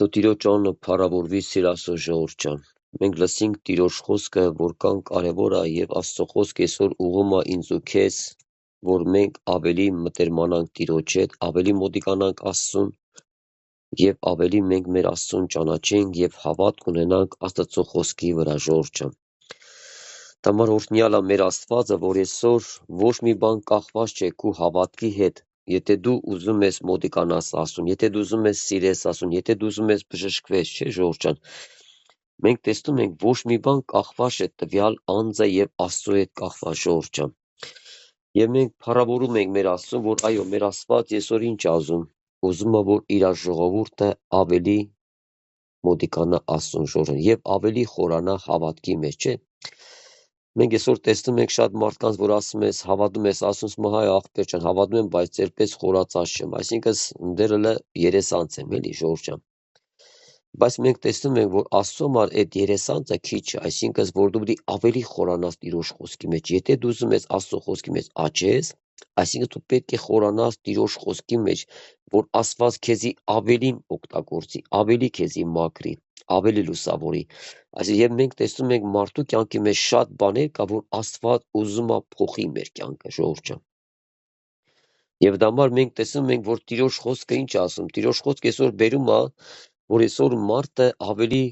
Դու Տիրոջ անունը փառավորվի Սիրասո ժողովուրդ ջան։ Մենք լսինք Տիրոջ խոսքը, որքան կարևոր է եւ Աստծո խոսքը այսօր ուղղում է ինձ ու քեզ, որ մենք ավելի մտերմանանք Տիրոջ հետ, ավելի մոտիկանանք Աստծուն եւ ավելի մենք մեր Աստծուն ճանաչենք եւ հավատք ունենանք Աստծո խոսքի վրա ժողովուրդ ջան։ Դամար օրհնյալ է մեր Աստվածը, որ այսօր ոչ մի բան կախված չէ քո հավատքի հետ։ Եթե դու ուզում ես մոտիկանաս Աստծուն, եթե դու ուզում ես սիրես Աստծուն, եթե դու ուզում ես բժշկվես, չէ՞ ժողովուրդ ջան։ Մենք տեսնում ենք ոչ մի բան կախված չէ տվյալ անձը եւ Աստծո հետ կախված ժողովուրդ ջան։ Եվ մենք փառավորում ենք մեր Աստծուն, որ այո, մեր Աստված այսօր ինչ ասում, ուզում է որ իր ժողովուրդը ավելի մոտիկանա Աստծուն ժողովուրդ եւ ավելի խորանա հավատքի մեջ, չէ՞։ Մենք այսօր տեսնում ենք շատ մարդկանց, որ ասում ես, հավատում ես, ասում ես, հայ աղբեր ջան, հավատում եմ, բայց երբես խորացած չեմ։ Այսինքն դեռ երեսանց եմ, էլի ժողովուրդ ջան։ Բայց մենք տեսնում ենք, որ Աստծո համար այդ երեսանցը քիչ է, այսինքն որ դու պետք է ավելի խորանաս Տիրոջ խոսքի մեջ։ Եթե դու ուզում ես Աստծո խոսքի մեջ աճես, այսինքն դու պետք է խորանաս Տիրոջ խոսքի մեջ, որ Աստված քեզի ավելին օգտագործի, ավելի քեզի մաքրի, ավելի լուսավորի։ Այսինքն եւ մենք տեսնում ենք մարդու կյանքի մեջ շատ բաներ կա, որ Աստված ուզում է փոխի մեր կյանքը, ժողովուրդ ջան։ Եվ դա համար մենք տեսնում ենք, որ Տիրոջ խոսքը ինչ ասում, Տիրոջ խոսքը այսօր բերում է, որ այսօր մարդը ավելի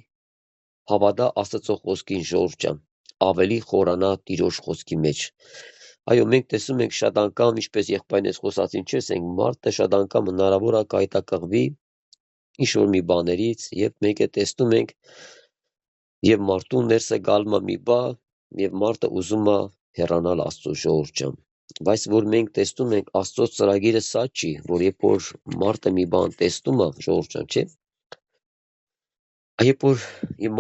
հավատա Աստծո խոսքին, ժողովուրդ ջան, ավելի խորանա Տիրոջ խոսքի մեջ։ Այո, մենք տեսնում ենք շատ անգամ, ինչպես եղբայրներս խոսացին, չես ենք, մարդը շատ անգամ հնարավոր է կայտակղվի ինչ-որ մի բաներից եւ մենք է տեսնում ենք եւ մարդու ներսը գալու մի բա եւ մարդը ուզում է հեռանալ Աստծո ժողովուրդ ջան։ Բայց որ մենք տեսնում ենք Աստծո ծրագիրը սա չի, որ երբ որ մարդը մի բան տեսնում է ժողովուրդ ջան, չէ՞։ Երբ որ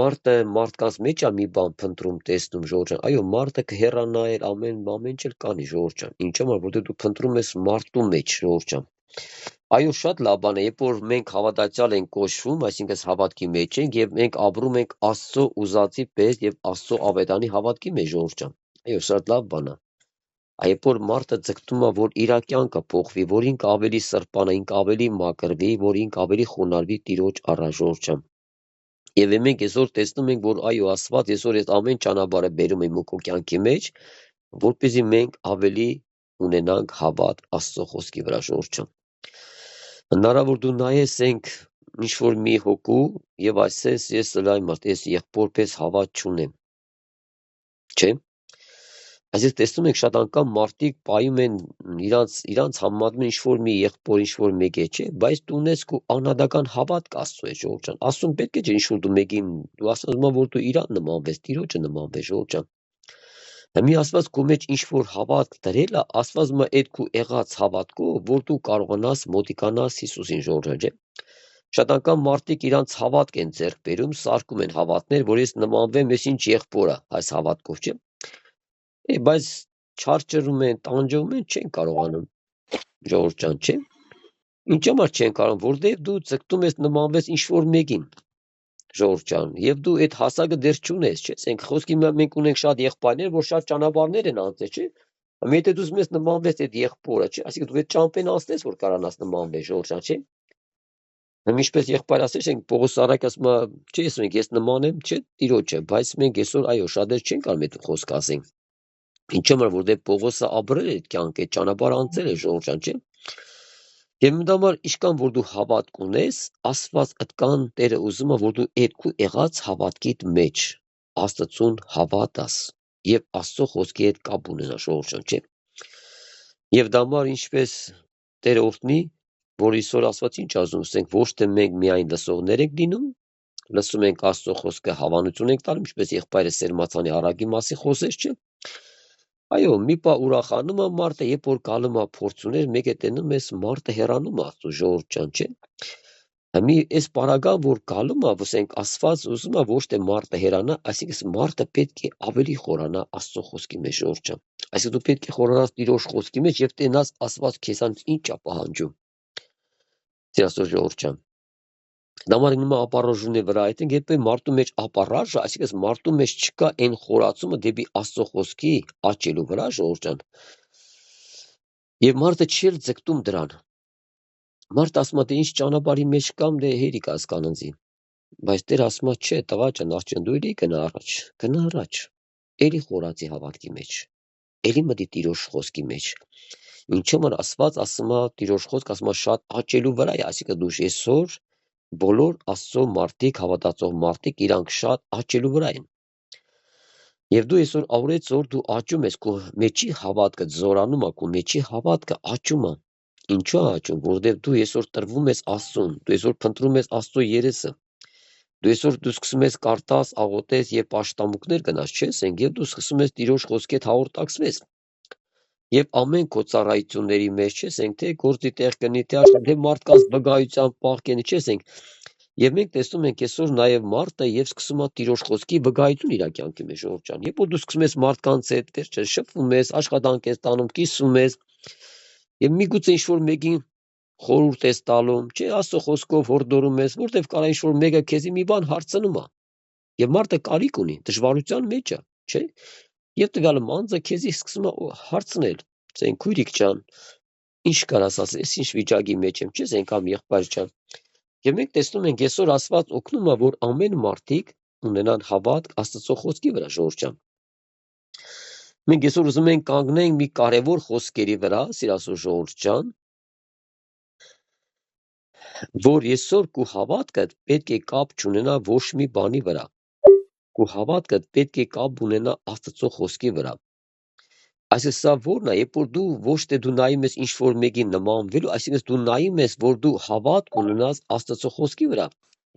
մարդը մարդկանց մեջ է մի բան փնտրում, տեսնում ժողովուրդ ջան, այո, մարդը կհեռանա ամեն ինչ էլ կանի ժողովուրդ ջան։ Ինչու՞, որտեղ դու փնտրում ես մարդու մեջ ժողովուրդ ջան։ Այո, շատ լավ բան է, երբ որ մենք հավատացյալ ենք կոչվում, այսինքն հավատքի մեջ ենք եւ մենք ապրում ենք Աստծո ուզածի պես եւ Աստծո ավետանի հավատքի մեջ ժողովուրդ ջան։ Այո, շատ լավ բան է։ Երբ որ մարդը ձգտում է, որ իր կյանքը փոխվի, որ ինքը ավելի սրբանա, ինքը ավելի մաքրվի, որ ինքը ավելի խոնարհվի Տիրոջ առաջ ժողովուրդ ջան։ Եվ մենք այսօր տեսնում ենք, որ այո, Աստված այսօր այս ամեն ճանապարհը բերում է մոքո կյանքի մեջ, որպեսզի մենք ավելի ունենանք հավատ Աստծո խոսքի վրա ժողովուրդ ջան։ Հնարավոր դու նայես ենք ինչ-որ մի հոգու եւ ասես ես լայն մարդ, ես եղբոր պես հավատ չունեմ։ Չէ՞։ Այսինքն տեսնում եք շատ անգամ մարդիկ պայում են իրանց համեմատում ինչ-որ մի եղբոր, ինչ-որ մեկ է, չէ՞, բայց դու ունես քո անհատական հավատք Աստծո հետ ժողովուրդ ջան։ Աստծուն պետք է չէ ինչ-որ դու մեկին դու ասում ես, որ դու իրան նմանվես, Տիրոջը նմանվես ժողովուրդ ջան։ Մի Աստված քո մեջ ինչ-որ հավատք դրել է, Աստված մա այդ քո եղած հավատքով, որ դու կարողանաս մոտիկանաս Հիսուսին ժողովուրդ ջան։ Շատ անգամ մարդիկ իրանց հավատք են ձեռք բերում, սարքում են հավատներ, որ ես նմանվեմ, ես ինչ եղբորը այս հավատքով, չէ՞։ Բայց չարչրում են, տանջվում են, չեն կարողանում ժողովուրդ ջան, չէ՞։ Ինչ համար չեն կարող, որտեղ դու ձգտում ես նմանվես ինչ-որ մեկին ժողովուրդ ջան, եւ դու այդ հասակը դեռ չունես, չէ՞։ Ասենք խոսքի մենք ունենք շատ եղբայրներ, որ շատ ճանապարհներ են անցել, չէ՞։ Եթե դու ուզում ես նմանվես այդ եղբորը, չէ՞, այսինքն դու այդ ճամփեն անցնես, որ կարողանաս նմանվես ժողովուրդ ջան, չէ՞։ Ինչպես եղբայր ասես ենք Պողոս Արաքյալը ասում է, չէ, ես նման եմ, չէ, Տիրոջը, բայց մենք այսօր այո, շատեր չեն կարող այդ խոսք ասենք։ Ինչու՞ որտեղ Պողոսը ապրել է այդ կյանքը, այդ ճանապարհը անցել է ժողովուրդ ջան, չէ՞։ Եվ դա համար իշքան որ դու հավատք ունես, Աստված ըտկան Տերը ուզում է, որ դու այդ քո եղած հավատքիդ մեջ Աստծուն հավատաս եւ Աստծո խոսքի հետ կապ ունենաս ժողովուրդ ջան, չէ՞։ Եվ դա համար ինչպես Տերը օրհնի, որ այսօր Աստված ինչ ասում, ասենք ոչ թե մենք միայն լսողներ ենք լինում, լսում ենք Աստծո խոսքը, հավանություն ենք տալու, ինչպես եղբայրը Սերմացանի առակի մասին խոսեց, չէ՞։ Այո, մի պա ուրախանում է մարդը, երբ որ գալում է փորձուներ, մեկ է տենում ես մարդը հեռանում է Աստծո ժողովուրդ ջան, չէ՞։ Մի այս պարագան, որ գալում է, ասենք Աստված ուզում է ոչ թե մարդը հեռանա, այսինքն մարդը պետք է ավելի խորանա Աստծո խոսքի մեջ ժողովուրդ ջան։ Այսինքն դու պետք է խորանաս Տիրոջ խոսքի մեջ եւ տենաս Աստված քեզանից ինչ է պահանջում։ Աստծո ժողովուրդ ջան։ Դամար նույնը ապառաժունի վրա այդենք երբ մարդու մեջ ապառաժը, այսինքն մարդու մեջ չկա այն խորացումը դեպի Աստծո խոսքի աճելու վրա ժողովուրդ ջան։ Եվ մարդը չի էլ ձգտում դրան։ Մարդ ասում է, դե ինչ ճանապարհի մեջ կամ դե հերիք հասկանանցի։ Բայց Տեր ասում է, չէ, տղա ջան, աղջան, դու էլի գնա առաջ, էլի խորացի հավատքի մեջ, էլի մտի Տիրոջ խոսքի մեջ։ Ինչու՞ որ Աստված ասում է, Տիրոջ խոսքը ասում է շատ աճելու վրա է, այսինքն դու այսօր բոլոր Աստծո մարդիկ, հավատացող մարդիկ իրանք շատ աճելու վրա են։ Եվ դու այսօր օրեցօր դու աճում ես, քո մեջի հավատքը զորանում է, քո մեջի հավատքը աճում է։ Ինչու է աճում, որովհետև դու այսօր տրվում ես Աստծուն, դու այսօր փնտրում ես Աստծո երեսը։ Դու այսօր դու սկսում ես կարտաս, աղոթես եւ պաշտամունքներ գնաս, չես են, եւ դու սկսում ես Տիրոջ խոսքի հետ հաղորդակցվես։ Եվ ամեն քո ծառայությունների մեջ չես ենք, թե գործի տեղ կնի, թե աշխատ, թե մարդկանց վկայության պահկենի չես ենք։ Եվ մենք տեսնում ենք այսօր նաեւ մարդը եւ սկսում է Տիրոջ խոսքի վկայություն իր կյանքի մեջ ժողովրդյան։ Երբ որ դու սկսում ես մարդկանց հետ, վերջը շփվում ես, աշխատանք ես տանում, կիսում ես, եւ միգուցե ինչ-որ մեկին խորհուրդ ես տալում, չէ, Աստծո խոսքով հորդորում ես, որտեվ կարա ինչ-որ մեկը քեզի մի բան հարցնում է։ Եվ մարդը կարիք ունի, դժվարության մեջ է, չէ։ Եվ տվյալ մանձը քեզի սկսում է հարցնել, ասեն քույրիկ ջան, ինչ կարաս ասես, ինչ վիճակի մեջ եմ, չես անգամ եղբայր ջան։ Եվ մենք տեսնում ենք այսօր Աստված օգնում է, որ ամեն մարդիկ ունենան հավատք Աստծո խոսքի վրա, ժողովուրդ ջան։ Մենք այսօր ուզում ենք կանգնենք մի կարևոր խոսքերի վրա, սիրասու ժողովուրդ ջան, որ այսօր քո հավատքը պետք է կապ չունենա ոչ մի բանի վրա։ Քո հավատքը պետք է կապ ունենա Աստծո խոսքի վրա։ Այսինքն սա որն է, երբ որ դու ոչ թե դու նայում ես ինչ-որ մեկին նմանվելու, այսինքն դու նայում ես, որ դու հավատք ունենաս Աստծո խոսքի վրա։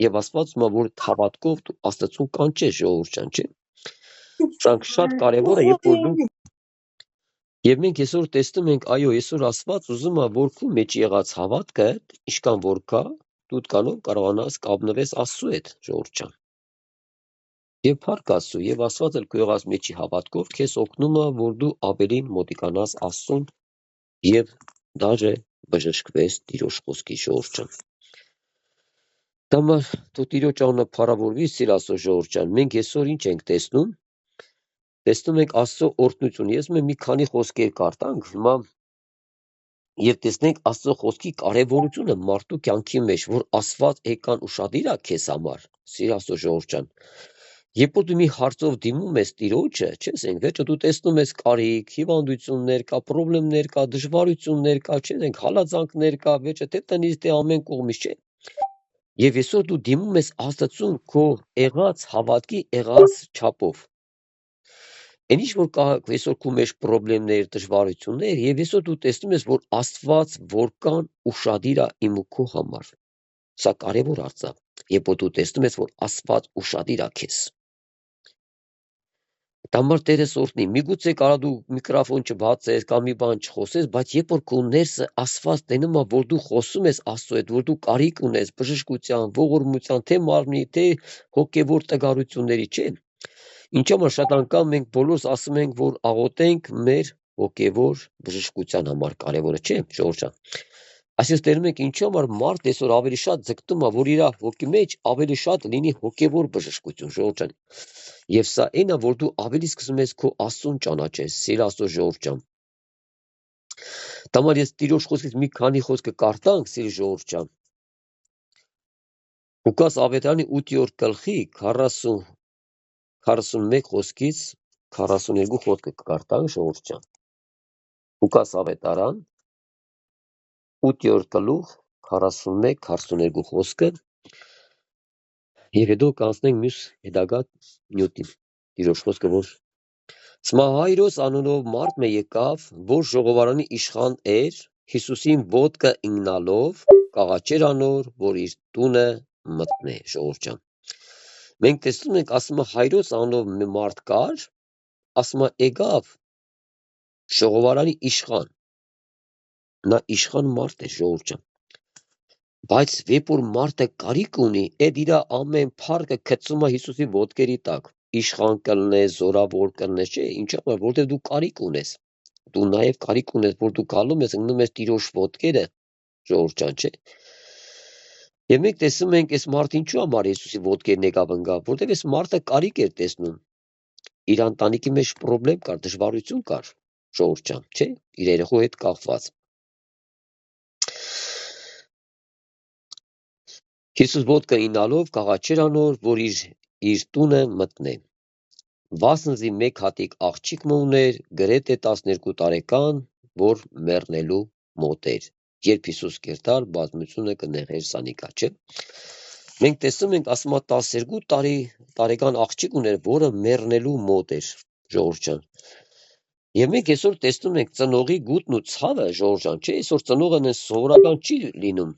Եվ Աստված ում որ հավատքով դու Աստծուն կանչես, ժողովուրդ ջան, չէ։ Frank շատ կարևոր է, երբ որ դու Եվ մենք այսօր տեսնում ենք, այո, այսօր Աստված ուզում է, որ քո մեջ եղած հավատքը, ինչքան որ կա, դու կանով կարողանաս կապնվես Աստծո հետ, ժողովուրդ ջան։ Եվ փառք Աստծո, եւ Աստված էլ քո եղած մեջի հավատքով քեզ օգնում է, որ դու ավելին մոտիկանաս Աստծուն եւ դաժե բժշկվես Տիրոջ խոսքի, ժողովուրդ ջան։ Դամար դու Տիրոջ անունը փառավորվի, սիրասո ժողովուրդ ջան։ Մենք այսօր ինչ ենք տեսնում։ Տեսնում ենք Աստծո օրհնություն։ Ես մի քանի խոսքեր կարտանք, հիմա եւ տեսնենք Աստծո խոսքի կարեւորությունը մարդու կյանքի մեջ, որ Աստված եկան ուշադիր է քեզ համար, սիրասո ժողովուրդ ջան։ Երբ որ դու մի հարցով դիմում ես Տիրոջը, չես ենք, վերջը դու տեսնում ես կարիք, հիվանդություններ կա, խնդիրներ կա, դժվարություններ կա, չես ենք, հալածանքներ կա, վերջը թե տնից, թե ամեն կողմից, չէ։ Եվ այսօր դու դիմում ես Աստծուն քո եղած հավատքի եղած չափով։ Այն ինչ որ կա այսօր քո մեջ խնդիրներ, դժվարություններ, եւ այսօր դու տեսնում ես, որ Աստված որքան ուշադիր է իմ ու քո համար։ Սա կարևոր հարց է, երբ որ դու տեսնում ես, որ Աստված ուշադիր է քեզ։ Դամար Տերս օրհնի, միգուցե կարա դու միկրոֆոն չբացես կամ մի բան չխոսես, բայց երբ որ քո ներսը Աստված տենում է, որ դու խոսում ես Աստծո հետ, որ դու կարիք ունես բժշկության, ողորմության, թե մարմնի, թե հոգևոր տգարությունների, չէ։ Ինչու՞ շատ անգամ մենք բոլորս ասում ենք, որ աղոթենք մեր հոգևոր բժշկության համար, կարևորը չէ, ժողովուրդ ջան։ Այսինքն տեսնում ենք ինչու՞ համար մարդ այսօր ավելի շատ ձգտում է, որ իր հոգի մեջ ավելի շատ լինի հոգևոր բժշկություն, ժողովուրդ ջան։ Եվ սա այնա, որ դու ավելի սկսում ես քո Աստծուն ճանաչես, սիրասո ժողովուրդ ջան։ Դամար ես Տիրոջ խոսքից մի քանի խոսքը կարտանք, սիրի ժողովուրդ ջան։ Ղուկաս Ավետարանի 8-րդ գլխի 41 խոսքից 42 խոսքը կկարտանք, ժողովուրդ ջան։ Ղուկաս Ավետարան 8-րդ գլուխ 41-42 խոսքը եւ հետո կանցնենք մյուս հետագա նյութին։ Տիրոջ խոսքը որ Սմահայրոս անունով մարդ մը եկավ, որ ժողովարանի իշխան էր, Հիսուսին ոտքը ինգնալով, կաղաչեր անոր, որ իր տունը մտնե, ժողովուրդ ջան։ Մենք տեսնում ենք, ասում է Հայրոս անունով մի մարդ կար, ասում է եկավ ժողովարանի իշխան։ Նա իշխան մարդ է, ժողովուրդ ջան։ Բայց երբ որ մարդը կարիք ունի, այդ իր ամեն փառքը գցում է Հիսուսի ոտքերի տակ։ Իշխան կլնես, զորավոր կլնես, չէ, ինչա՞, որտեղ դու կարիք ունես։ Դու նաև կարիք ունես, որ դու գալում ես, ընկնում ես Տիրոջ ոտքերը, ժողովուրդ ջան, չէ։ Եվ մենք տեսնում ենք, այս մարդը ինչու համար Հիսուսի ոտքերն եկավ ընկավ, որտեղ այս մարդը կարիք էր տեսնում։ Իր ընտանիքի մեջ խնդրեմ կար, դժվարություն կար, ժողովուրդ ջան, չէ, իր երեխու հետ կապված։ Հիսուս ոտքը ինալով կաղաչեր անոր, որ իր տունը մտնե։ Վասնզի մեկ հատիկ աղջիկ մը ուներ, գրեթե 12 տարեկան, որ մեռնելու մոտ էր։ Երբ Հիսուս կերտար, բազմությունը կնեղեր սանիկա, չէ։ Մենք տեսնում ենք, ասում է 12 տարեկան աղջիկ ուներ, որը մեռնելու մոտ էր, ժողովուրդ ջան։ Եվ մենք այսօր տեսնում ենք ծնողի գուտն ու ցավը, ժողովուրդ ջան, չէ, այսօր ծնողը սովորական չի լինում։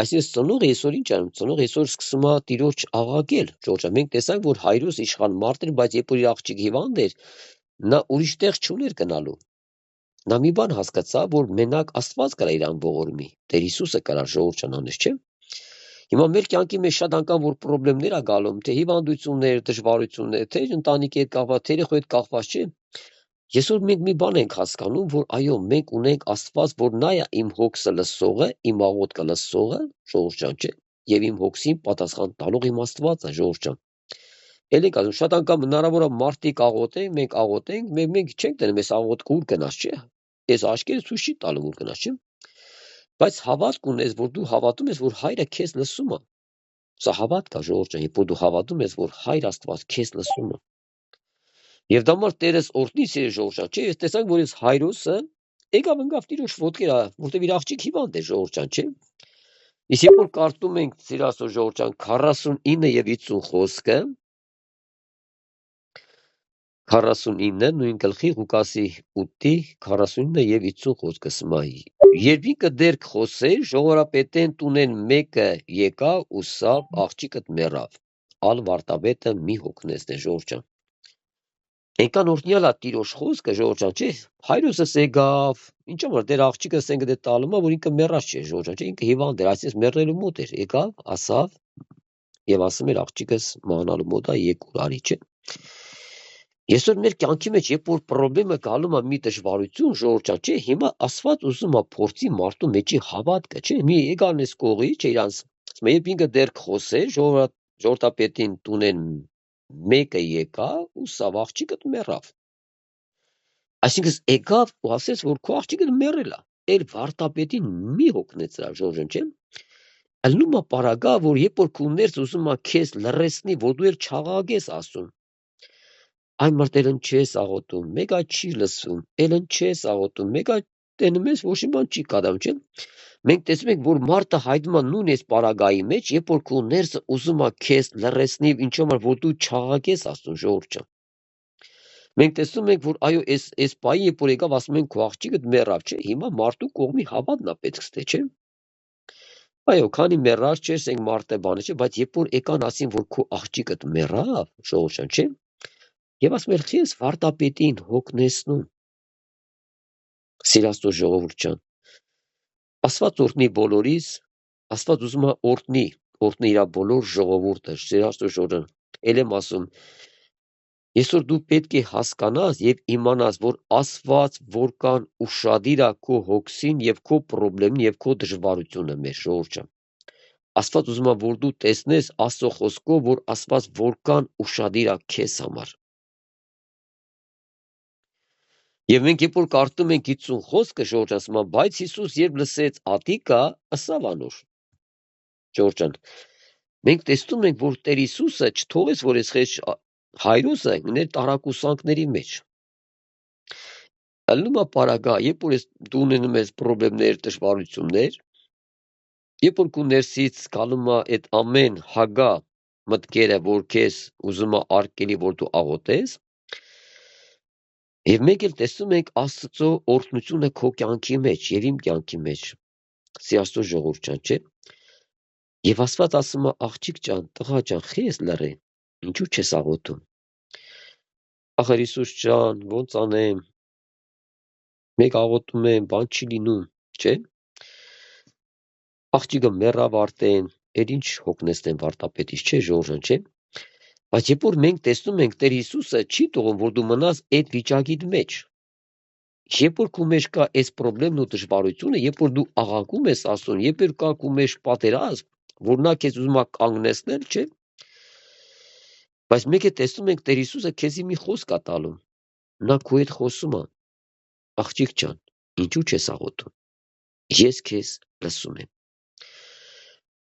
Այսինքն ծնողը այսօր ինչ անում, ծնողը այսօր սկսում է տիրոջ աղաղակել, ժողովուրդ ջան, մենք տեսանք, որ հայրոս իշխան մարդ էր, բայց երբ որ իր աղջիկ հիվանդ էր, նա ուրիշ տեղ չուներ գնալու։ Նա մի բան հասկացավ, որ մենակ Աստված կարա իրան ողորմի, Տեր Հիսուսը կարա, ժողովուրդ ջան, անես, չէ։ Հիմա մեր կյանքի մեջ շատ անգամ որ խնդիրներ ա գալում, թե հիվանդություններ, դժվարություններ, թե ընտանիքի հետ կապված, թե երեխայի հետ կապված, չէ։ Այսօր մենք մի բան ենք հասկանում, որ այո, մենք ունենք Աստված, որ նա է իմ հոգսը լսողը, իմ աղոթքը լսողը, ժողովուրդ ջան, չէ, եւ իմ հոգսին պատասխան տալով իմ Աստվածը, ժողովուրդ ջան։ Էլ եք ասում, շատ անգամ հնարավոր է մարդիկ աղոթեն, մենք աղոթենք, մենք չենք տենում այս աղոթքը ուր գնաց, չէ։ Այս աշկերը ցույց չի տալու ուր գնաց, չէ։ Բայց հավատք ունես, որ դու հավատում ես, որ հայրը քեզ լսում է։ Սա հավատք է, ժողովուրդ ջան, երբ դու հավատում ես, որ հայր Աստված քեզ լսում է։ Եվ դա մար Տերս օրհնի սիրելի ժողովուրդ ջան, չէ, ես տեսանք, որ այս հայրոսը եկավ ընկավ տիրոջ ոտքերը, որտեղ իր աղջիկ հիվանդ է, ժողովուրդ ջան, չէ։ Իսկ երբ որ կարդում ենք սիրասո ժողովուրդ ջան 49 եւ 50 խոսքը, 49 նույն գլխի Ղուկասի 8-ի 49 եւ 50 խոսքը սմայի։ Երբ ինքը դեռ խոսեր, ժողովրդապետեն տունեն մեկը եկավ ու սավ աղջիկդ մեռավ։ Ալ վարտաբետը մի հոգնեցնե, ժողովուրդ ջան։ Եկան օրհնյալա տիրոջ խոսքը, ժողովուրդ ջան, չէ։ Հայրոսս եկավ, ինչ որ դեր աղջիկը սենգ դե տալում է, որ ինքը մեռած չէ, ժողովուրդ ջան, չէ, ինքը հիվանդ էր, այսինքն մեռնելու մոտ էր, եկավ, ասավ եւ ասում էր աղջիկս մահանալու մոտ է, եկուր արի, չէ։ Այսօր մեր կյանքի մեջ երբ որ խնդրեմը գալու է մի դժվարություն, ժողովուրդ ջան, չէ, հիմա Աստված ուզում է փորձի մարդու մեջի հավատքը, չէ, մի եկան էս կողի, չէ, իրանց, երբ ինքը դեռ խոսեր, ժողովրդապետին տունեն մեկը եկավ ու սավ աղջիկը մեռավ։ Այսինքն եկավ ու ասեց, որ քո աղջիկը մեռել է։ Էլ վարտապետին մի հոգնեցրա, ժողովուրդ, չէ։ Ալնումա պարագա, որ երբ որ քո ներս ուզում է քեզ լռեցնի, որ դու էլ չաղաղես ասում։ Այն մարտելն չես աղոթում, մեկա չի լսում, ելն չես աղոթում, մեկա տենում ես, ոչ մի բան չի կադամ, չէ։ Մենք տեսնում ենք, որ մարդը հայտնվում է նույն այս պարագայի մեջ, երբ որ քո ներսը ուզում է քեզ լռեցնի, ինչու որ դու չաղաղես ասում, ժողովուրդ ջան։ Մենք տեսնում ենք, որ այո, այս պայի երբ որ եկավ, ասում են քո աղջիկը մեռավ, չէ։ Հիմա մարդու կողմի հավատն է պետք ստե, չէ։ Այո, քանի մեռած չէ, ասենք մարդը բանը չէ, բայց երբ որ եկան ասին, որ քո աղջիկը մեռավ, ժողովուրդ ջան, չէ։ Եվ ասում էր, խես վարտապետին հոգնեցնում։ Սիրաստո ժողովուրդ ջան։ Աստված օրհնի բոլորիս, Աստված ուզում է օրհնի իր բոլոր ժողովուրդը, սիրաստո ժողովուրդ։ Էլ եմ ասում, այսօր դու պետք է հասկանաս եւ իմանաս, որ Աստված որքան ուշադիր է քո հոգսին եւ քո խնդրին եւ քո դժվարությունը մեր ժողովուրդ ջան։ Աստված ուզում է, որ դու տեսնես Աստծո խոսքով, որ Աստված որքան ուշադիր է քեզ համար։ Եվ մենք երբ որ կարդում ենք 50 խոսքը, ժողովուրդ ասում է, բայց Հիսուս երբ լսեց ատիկա, ըսավ անոր։ Ժողովուրդ ջան, մենք տեսնում ենք, որ Տեր Հիսուսը չթողեց, որ այս խես հայրոսը գներ տարակուսանքների մեջ։ Ալնումա պարագա, երբ որ դու ունենում ես խնդիրներ, դժվարություններ, երբ որ քո ներսից գալում է այդ ամեն հագա մտքերը, որ քեզ ուզում է արկելի, որ դու աղոթես, Եվ մենք էլ տեսնում ենք Աստծո օրհնությունը քո կյանքի մեջ եւ իմ կյանքի մեջ։ Սիրաստո ժողովուրդ ջան, չէ։ Եվ Աստված ասում է, աղջիկ ջան, տղա ջան, խես լռե, ինչու չես աղոթում։ Ախր Հիսուս ջան, ոնց անեմ։ Մեկ աղոթում եմ, բան չի լինում, չէ։ Աղջիկը մեռավ արդեն, էլ ինչ հոգնեցնեմ վարտապետից, չէ, ժողովուրդ ջան, չէ։ Բայց երբ որ մենք տեսնում ենք Տեր Հիսուսը չի թողում, որ դու մնաս այդ վիճակիդ մեջ։ Երբ որ քո մեջ կա այս խնդրեմն ու դժվարությունը, երբ որ դու աղաղակում ես Աստծուն, երբ որ կա քո մեջ պատերազմ, որ նա քեզ ուզում է կանգնեցնել, չէ։ Բայց մեկ է տեսնում ենք Տեր Հիսուսը քեզի մի խոսք է տալում։ Նա քո հետ խոսում է։ Աղջիկ ջան, ինչու չես աղոթում։ Ես քեզ լսում եմ։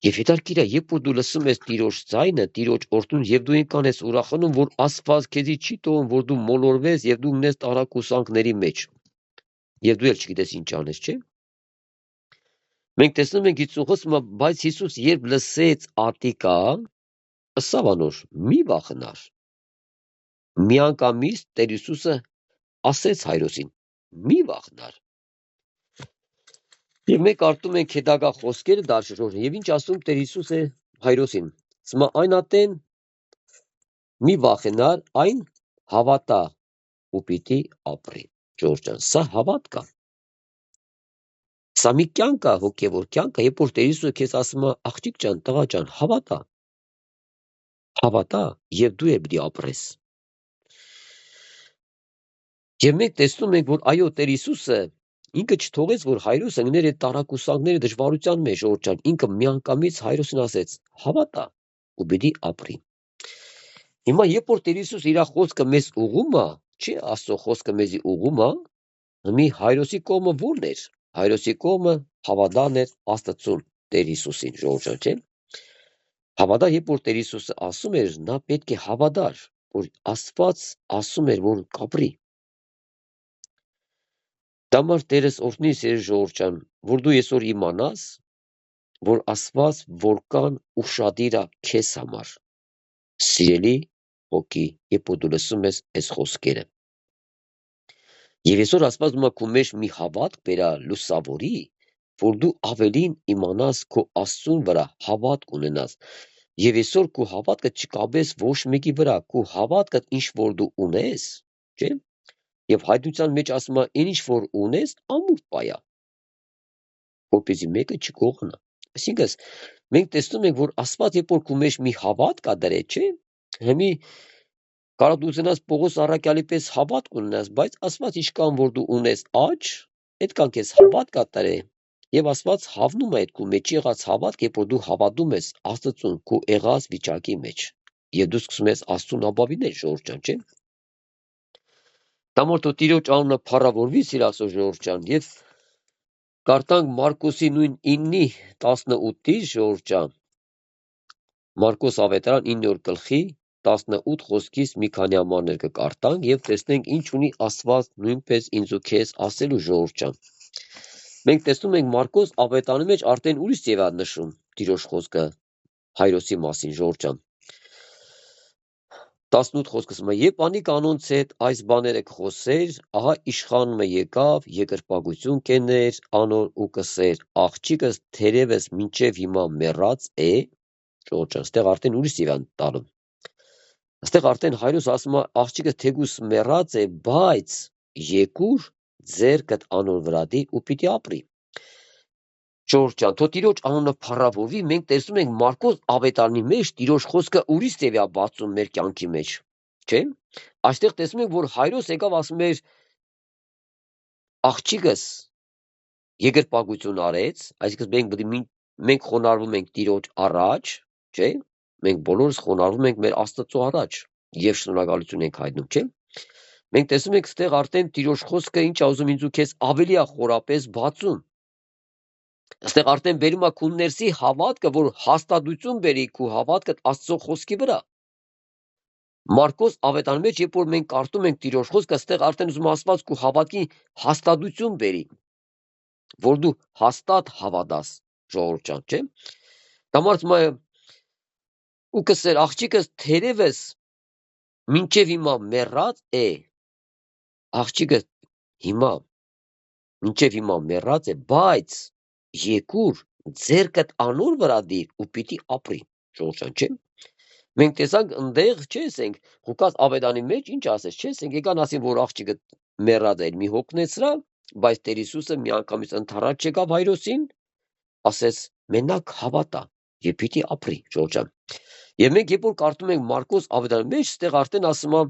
Եվ հետարքիր է, երբ որ դու լսում ես Տիրոջ ձայնը, Տիրոջ օրհնուն, եւ դու այնքան ես ուրախանում, որ Աստված քեզի չի թողում, որ դու մոլորվես եւ դու ունես տարակուսանքների մեջ։ Եվ դու էլ չգիտես ինչ անես, չէ՞։ Մենք տեսնում ենք Հիսուսը խոսում է, բայց Հիսուս երբ լսեց ատիկա, ըսավ անոր, մի վախենար։ Միանգամից Տեր Հիսուսը ասեց Հայրոսին, մի վախենար։ Եվ մենք արտում ենք հետագա խոսքերը դաշնոր, եւ ինչ ասում Տեր Հիսուսը Հայրոսին։ Սմա այն ատեն մի վախենար, այն հավատա ու պիտի ապրի։ Ժողովուրդ, սա հավատ կա։ Սա մի կյանք է, հոգևոր կյանք է, երբ որ Տեր Հիսուսը քեզ ասում է, աղջիկ ջան, տղա ջան, հավատա։ Հավատա, եւ դու էլ պիտի ապրես։ Եվ մենք տեսնում ենք, որ այո, Տեր Հիսուսը ինքը չթողեց, որ Հայրոսը գներ այդ տարակուսանքների դժվարության մեջ, ժողովուրդ, ինքը միանգամից Հայրոսին ասեց. հավատա ու պիտի ապրի։ Հիմա երբ որ Տեր Հիսուս իր խոսքը մեզ ուղում է, չի Աստծո խոսքը մեզի ուղում է, մի Հայրոսի կողմը ո՞րն էր։ Հայրոսի կողմը հավատան էր Աստծուն, Տեր Հիսուսին, ժողովուրդ, չէ՞։ Հավատա, երբ որ Տեր Հիսուսը ասում էր, նա պետք է հավատար, որ Աստված ասում էր, որ կապրի։ Դամար Տերս օրհնի սեր ժողովրդյան, որ դու այսօր իմանաս, որ Աստված որքան ուշադիր է քեզ համար։ Սիրելի հոգի, երբ որ դու լսում ես այս խոսքերը։ Եվ այսօր Աստված ում քո մեջ մի հավատք բերա լուսավորի, որ դու ավելին իմանաս քո Աստծուն վրա հավատք ունենաս։ Եվ այսօր քո հավատքը չկաբես ոչ մեկի վրա, քո հավատքը ինչ որ դու ունես, չէ՞։ Եվ հայտնության մեջ ասում է, ինչ որ ունես, ամուր պայա, որպեսզի մեկը չկողնա։ Այսինքն, մենք տեսնում ենք, որ Աստված երբ որ քո մեջ մի հավատք կա դրե, չէ՞։ Հիմի կարող դու ունենաս Պողոս առաքյալի պես հավատք ունենաս, բայց Աստված ինչքան որ դու ունես աճ, այդքան քեզ հավատք կա դրե։ Եվ Աստված հավնում է այդ քո մեջ եղած հավատք, երբ որ դու հավատում ես Աստծուն քո եղած վիճակի մեջ։ Եվ դու սկսում ես Աստծուն ապավինել, ժողովուրդ ջան, չէ՞։ Դամորթո Տիրոջ անունը փառավորվի, սիրասո ժողովուրդ ջան, եւ կարդանք Մարկոսի նույն 9:18-ից, ժողովուրդ ջան։ Մարկոս ավետարան 9-րդ գլխի 18 խոսքից մի քանի ամաներ կկարդանք եւ տեսնենք ինչ ունի Աստված նույնպես ինձ ու քեզ ասելու, ժողովուրդ ջան։ Մենք տեսնում ենք Մարկոս ավետարանի մեջ արդեն ուրիշ ձև է նշում Տիրոջ խոսքը Հայրոսի մասին, ժողովուրդ ջան։ 18 խոսքը ասում է. «Երբ անիկ անոնց հետ այս բաները կխոսեր, ահա իշխանումը եկավ, երկրպագություն կեներ անոր ու կսեր, աղջիկս թերևս մինչև հիմա մեռած է», ժողովուրդ ջան, այստեղ արդեն ուրիշ ձև են տալում։ Այստեղ արդեն Հայրոս ասում է, աղջիկը թեկուս մեռած է, բայց եկուր ձեռքդ անոր վրա դի ու պիտի ապրի։ Ժողովուրդ ջան, թո Տիրոջ անունը փառավորվի, մենք տեսնում ենք Մարկոս ավետարանի մեջ Տիրոջ խոսքը ուրիշ ձև է բացում մեր կյանքի մեջ, չէ՞։ Այստեղ տեսնում ենք, որ Հայրոս եկավ ասում էր, աղջիկս երկրպագություն արեց, այսինքն մենք խոնարհվում ենք Տիրոջ առաջ, չէ՞։ Մենք բոլորս խոնարհվում ենք մեր Աստծո առաջ եւ շնորհակալություն ենք հայտնում, չէ՞։ Մենք տեսնում ենք այստեղ արդեն Տիրոջ խոսքը ինչ է ուզում ինձ ու քեզ ավելի է խորապես բացում։ Այստեղ արդեն բերում է քո ներսի հավատքը, որ հաստատություն բերի քո հավատքը Աստծո խոսքի վրա։ Մարկոս ավետարանի մեջ, երբ որ մենք կարդում ենք Տիրոջ խոսքը, այստեղ արդեն ուզում Աստված քո հավատքի հաստատություն բերի, որ դու հաստատ հավատաս, ժողովուրդ ջան, չէ՞։ Դամարդ ու կսեր աղջիկս թերևս մինչև հիմա մեռած է, աղջիկը հիմա մինչև հիմա մեռած է, բայց եկուր ձեռքդ անոր վրա դիր ու պիտի ապրի, ժողովուրդ ջան, չէ՞։ Մենք տեսանք ընդեղ, չեսենք, Ղուկաս ավետարանի մեջ ինչ ասեց, չեսենք, եկան ասին, որ աղջիկը մեռած է, մի հոգնեցրա, բայց Տեր Հիսուսը միանգամից ընդառաջ եկավ Հայրոսին, ասեց, մենակ հավատա եւ պիտի ապրի, ժողովուրդ ջան։ Եվ մենք երբ որ կարդում ենք Մարկոս ավետարանի մեջ, այստեղ արդեն ասում է,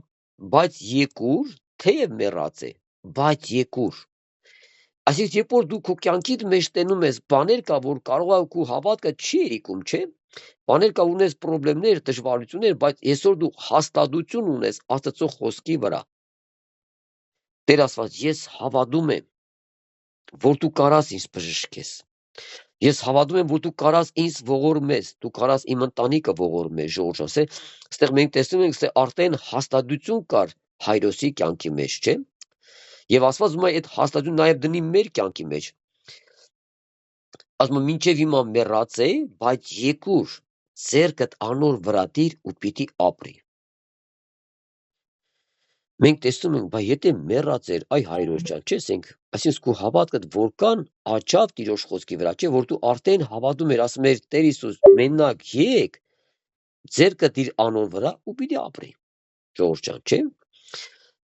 բայց եկուր, թեև մեռած է, բայց եկուր։ Այսինքն, երբ որ դու քո կյանքիդ մեջ տենում ես բաներ կա, որ կարող է քո հավատքը չի երիկում, չէ՞։ Բաներ կա, ունես խնդիրներ, դժվարություններ, բայց այսօր դու հաստատություն ունես Աստծո խոսքի վրա։ Տեր ասված, ես հավատում եմ, որ դու կարաս ինձ բժշկես։ Ես հավատում եմ, որ դու կարաս ինձ ողորմես, դու կարաս իմ ընտանիքը ողորմես, Ժողովուրդ ջան, այստեղ մենք տեսնում ենք, արդեն հաստատություն կար Հայրոսի կյանքի մեջ, չէ՞։ Եվ Աստված ուզում է այդ հաստատությունը նաև դնի մեր կյանքի մեջ։ Ասում եմ, մինչև հիմա մեռած է, բայց եկուր, ձեռքդ անոր վրա դիր ու պիտի ապրի։ Մենք տեսնում ենք, բայց եթե մեռած էր, այ Հայրոս ջան, չէ՞, այսինքն քո հավատքդ որքան աճավ Տիրոջ խոսքի վրա, չէ՞, որ դու արդեն հավատում ես, ասում ես Տեր Հիսուս, մենակ եկ, ձեռքդ դիր անոր վրա ու պիտի ապրի։ Ժողովուրդ ջան, չէ՞։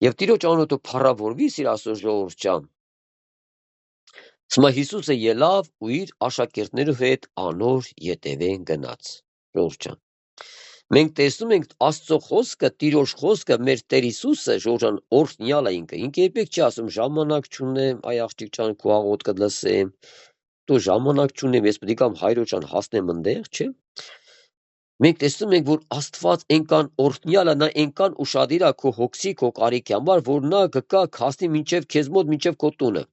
Եվ Տիրոջ անունով փառավորվի, սիրասոր ժողովուրդ ջան։ Սմա Հիսուսը ելավ ու իր աշակերտներով հետ անոր ետևեն գնաց։ Ժողովուրդ ջան։ Մենք տեսնում ենք Աստծո խոսքը, Տիրոջ խոսքը, մեր Տեր Հիսուսը, Ժողովուրդ ջան, օրհնյալ է ինքը։ Ինքը երբեք չի ասում ժամանակ չունեմ, այ աղջիկ ջան, քո աղոթքը լսեմ։ Դու ժամանակ չունեմ, ես պետք է կամ Հայրոջ ջան հասնեմ այնտեղ, չէ՞։ Մենք տեսնում ենք, որ Աստված այնքան օրհնյալ է, նա այնքան ուշադիր է քո հոգսի, քո կարիքի համար, որ նա գկա հասնի մինչև քեզ մոտ, մինչև քո տունը։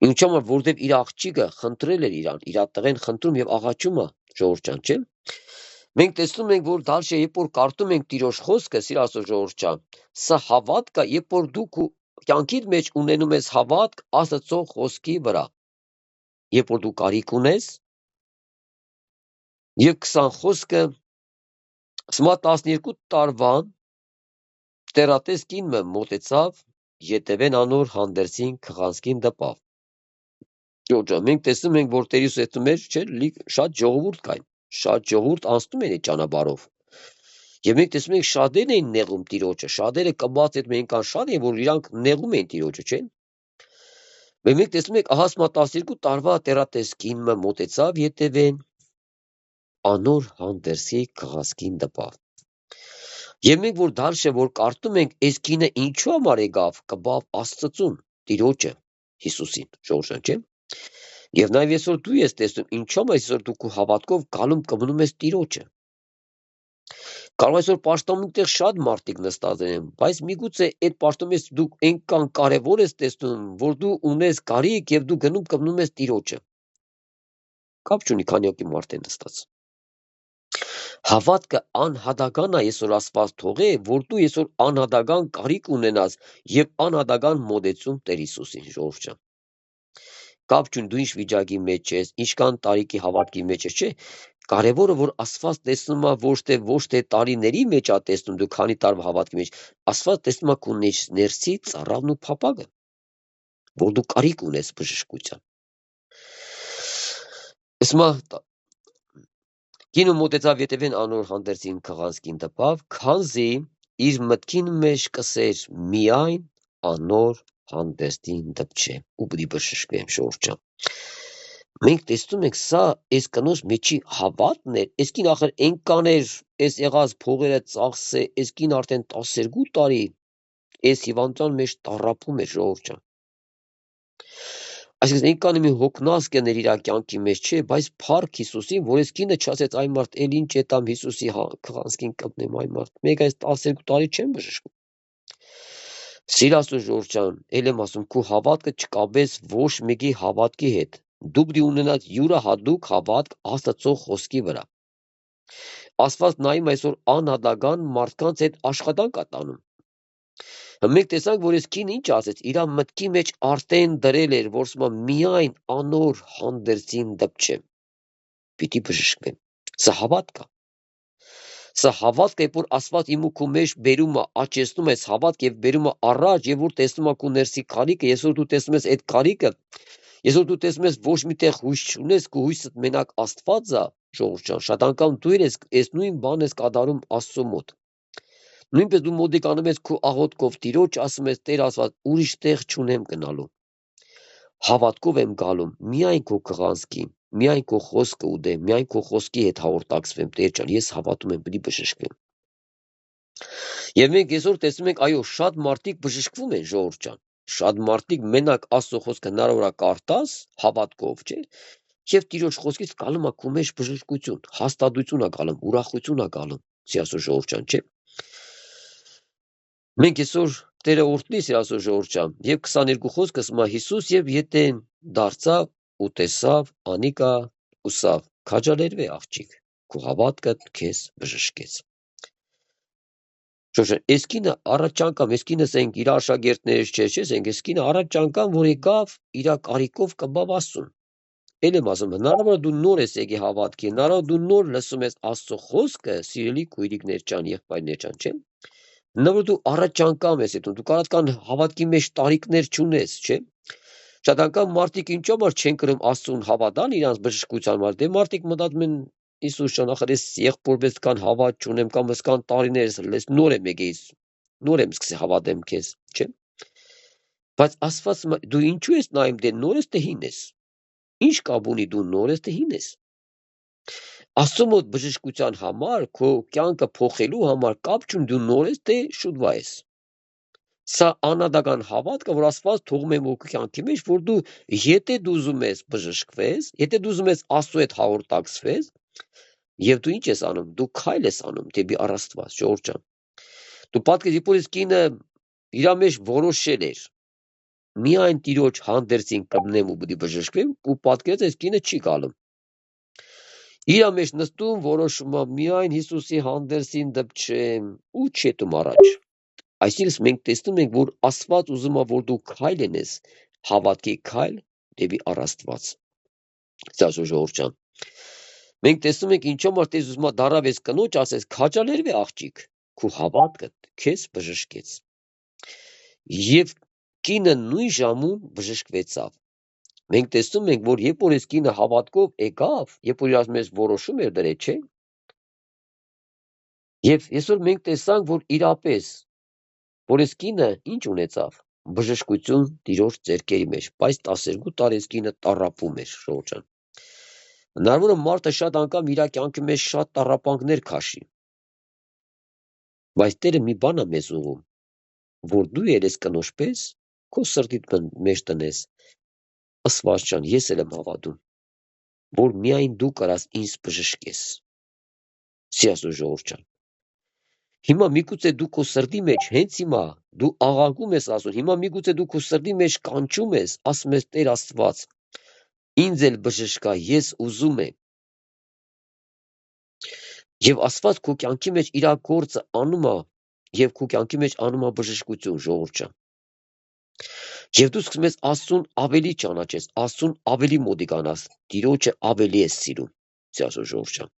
Ինչու՞ համար, որտեվ իր աղջիկը խնդրել էր իրան, իր տղեն խնդրում եւ աղաչում է, Ժողովուրդ ջան, չէ՞։ Մենք տեսնում ենք, որ դալշե երբ որ կարդում ենք Տիրոջ խոսքը, սիրասոր ժողովուրդ ջան, սա հավատք է, երբ որ դու քո կյանքիդ մեջ ունենում ես հավատք Աստծո խոսքի վրա։ Երբ որ դու կարիք ունես, եւ 20 խոսքը սմա 12 տարվան տերատես կինը մոտեցավ, ետևեն անոր հանդերձին քղանցքին դպավ։ Ջոջա, մենք տեսնում ենք, որ Տեր Հիսուսը մեջ չէ, շատ ժողովուրդ կային, շատ ժողովուրդ անցնում են այդ ճանապարհով։ Եվ մենք տեսնում ենք շատերն էին նեղում Տիրոջը, շատերը կմած այդ մենքան շատ են, որ իրանք նեղում են Տիրոջը, չէ՞։ Մենք տեսնում ենք ահա սմա 12 տարվա տերատես կինը մոտեցավ ետևեն անոր հանդերձի քղանցքին դպավ։ Եվ մենք որ դալշե որ կարդում ենք, այս կինը ինչու համար եկավ, կբավ Աստծուն, Տիրոջը, Հիսուսին, Ժողովուրդ ջան, չէ՞։ Եվ նաև այսօր դու ես տեսնում, ինչու՞ համար այսօր դու քո հավատքով գալում կմնում ես Տիրոջը։ Կարող այսօր պաշտամունքներ շատ մարդիկ նստած են, բայց միգուցե այդ պաշտամունքից դու այնքան կարևոր ես տեսնում, որ դու ունես կարիք եւ դու գնում կմնում ես Տիրոջը։ Կապ չունի քանի օքի մարդ է նստած։ Հավատքը անհատական է այսօր Աստված թողե, որ դու այսօր անհատական կարիք ունենաս եւ անհատական մոդեցում Տեր Հիսուսին, Ժողովուրդ ջան։ Կապ չունի դու ինչ վիճակի մեջ ես, ինչքան տարիքի հավատքի մեջ ես, չէ։ Կարևորը որ Աստված տեսնում է ոչ թե տարիների մեջ է տեսնում դու քանի տարվա հավատքի մեջ, Աստված տեսնում է քո ներսի ծառավն ու փափագը, որ դու կարիք ունես բժշկության։ Իսմա կինը մոտեցավ ետևեն անոր հանդերձին քղանցքին դպավ, քանզի իր մտքին մեջ կսեր միայն անոր հանդերձին դպչե ու բդի բժշկվեմ, Ժողովուրդ ջան։ Մենք տեսնում ենք սա այս կնոջ մեջի հավատն էր, այս կին ախր այնքան էր, այս եղած փողերը ծախսե, այս կին արդեն 12 տարի այս հիվանդության մեջ տառապում էր, Ժողովուրդ ջան։ Այսինքն այնքան մի հոգնած կներ իր կյանքի մեջ, չէ, բայց փառք Հիսուսին, որ այս կինը չասեց այ մարդ, էլ ինչ էտամ Հիսուսի քղանցքին կպնեմ այ մարդ, մեկ այս 12 տարի չեմ բժշկում։ Սիրասու Ժողովուրդ ջան, ել եմ ասում, քո հավատքը չկապես ոչ մեկի հավատքի հետ։ Դու պիտի ունենաս յուրահատուկ հավատք Աստծո խոսքի վրա։ Աստված նայում այսօր անհատական մարդկանց հետ աշխատանք է տանում։ Մենք տեսանք, որ այս կինը ինչ ասեց, իր մտքի մեջ արդեն դրել էր, որ սա միայն անոր հանդերձին դպչեմ, պիտի բժշկվեմ։ Սա հավատք է։ Սա հավատք է, որ Աստված իմ ու քո մեջ բերում է, աճեցնում է հավատք եւ բերում է առաջ, եւ որ տեսնում է քո ներսի քարիքը, այսօր դու տեսնում ես այդ քարիքը, այսօր դու տեսնում ես ոչ միտեղ հույս չունես, քո հույսը մենակ Աստված է, Ժողովուրդ ջան, շատ անգամ դու ես այս նույն բանն ես կատարում Աստծո մոտ։ Նույնպես դու մոտիկանում ես քո աղոթքով Տիրոջ, ասում ես Տեր Աստված, ուրիշ տեղ չունեմ գնալու։ Հավատքով եմ գալու, միայն քո քղանցքի, միայն քո խոսքը ուդեմ, միայն քո խոսքի հետ հաղորդակցվեմ, Տեր ջան, ես հավատում եմ, պիտի բժշկվեմ։ Եվ մենք այսօր տեսնում ենք, այո, շատ մարդիկ բժշկվում են, Ժողովուրդ ջան։ Շատ մարդիկ մենակ Աստծո խոսքը հնարավոր է կարդաս հավատքով, չէ՞։ Եվ Տիրոջ խոսքից գալու է քո մեջ բժշկություն, հաստատություն է գալու, ուրախություն է գալու, սիրասու Ժողովուրդ ջան, չէ՞։ Մենք այսօր Տերը օրհնի սիրասո ժողովրդյան, եւ 22 խոսքը ասում է Հիսուս եւ եթե դարձավ ու տեսավ անիկա ուսավ քաջալերվե աղջիկ քու հավատքը քեզ բժշկեց։ Շոշը էսկինը առաջ անգամ էսկինը ասենք իր աշակերտներից չէ, ասենք էսկինը առաջ անգամ որ եկավ իր կարիքով կբավ Աստծուն։ Էլ եմ ասում, հնարավոր դու նոր ես եկի հավատքի, հնարավոր դու նոր լսում ես Աստծո խոսքը, սիրելի քույրիկներ ջան, եղբայրներ ջան, չէ՞։ Հնարավոր դու առաջ անգամ ես այդում, դու կարող կան հավատքի մեջ տարիքներ չունես, չէ՞։ Շատ անգամ մարդիկ ինչու համար չեն կրում Աստծուն հավատալ իրանց բժշկության համար, դե մարդիկ մտածում են Իսուս ջան, ախր ես եղբորպես կան հավատ չունեմ կամ ես կան տարիներս լես նոր եմ եկել, նոր եմ սկսել հավատեմ քեզ, չէ՞։ Բայց Աստված դու ինչու ես նայում, դե նոր ես թե հին ես։ Ինչ կապ ունի դու նոր ես թե հին ես։ Աստծո մոտ բժշկության համար, քո կյանքը փոխելու համար կապ չունի դու նոր ես թե շուտվա ես։ Սա անադական հավատքը, որ Աստված թողում է քո կյանքի մեջ, որ դու եթե դու ուզում ես բժշկվես, եթե դու ուզում ես Աստծո հետ հաղորդակցվես, եւ դու ինչ ես անում, դու քայլ ես անում դեպի առ Աստված, Ժողովուրդ ջան։ Դու պատկերացրու, որ կինը իր մեջ որոշել էր միայն Տիրոջ հանդերձին կմնեմ ու պիտի բժշկվեմ, ու պատկերացրու, այս կինը չի գալու։ Իր մեջ նստում որոշում միայն Հիսուսի հանդերձին դպչեմ ու չետում առաջ։ Այսինքն մենք տեսնում ենք, որ Աստված ուզում է, որ դու քայլ անես, հավատքի քայլ դեպի առ Աստված։ Սա Ժողովուրդ ջան։ Մենք տեսնում ենք ինչու համար Տես ուզում է դարավես կնոջ ասես քաջալերվե աղջիկ, քու հավատքը քեզ բժշկեց։ Եվ կինը նույն ժամուն բժշկվեցավ։ Մենք տեսնում ենք, որ երբ որ այս կինը հավատքով եկավ, երբ որ իր մեջ որոշում էր դրել, չէ՞։ Եվ այսօր մենք տեսանք, որ իրապես որ այս կինը ինչ ունեցավ, բժշկություն Տիրոջ ձեռքերի մեջ, բայց 12 տարի այս կինը տառապում էր, Ժողովուրդ ջան։ Հնարավոր է մարդը շատ անգամ իր կյանքի մեջ շատ տառապանքներ քաշի։ Բայց Տերը մի բան է մեզ ուղղում, որ դու երես կնոջ պես քո սրտիդ մեջ տնես, Աստված ջան, ես էլ եմ հավատում, որ միայն դու կարաս ինձ բժշկես։ Սիրասո Ժողովուրդ ջան։ Հիմա միգուցե դու քո սրտի մեջ հենց հիմա դու աղաղակում ես Աստծուն, հիմա միգուցե դու քո սրտի մեջ կանչում ես, ասում ես Տեր Աստված, ինձ էլ բժշկա, ես ուզում եմ։ Եվ Աստված քո կյանքի մեջ իր գործը անում է, եւ քո կյանքի մեջ անում է բժշկություն, Ժողովուրդ ջան։ Եվ դու սկսում ես Աստծուն ավելի ճանաչես, Աստծուն ավելի մոտիկանաս, Տիրոջը ավելի ես սիրում, Սիրասո Ժողովուրդ ջան։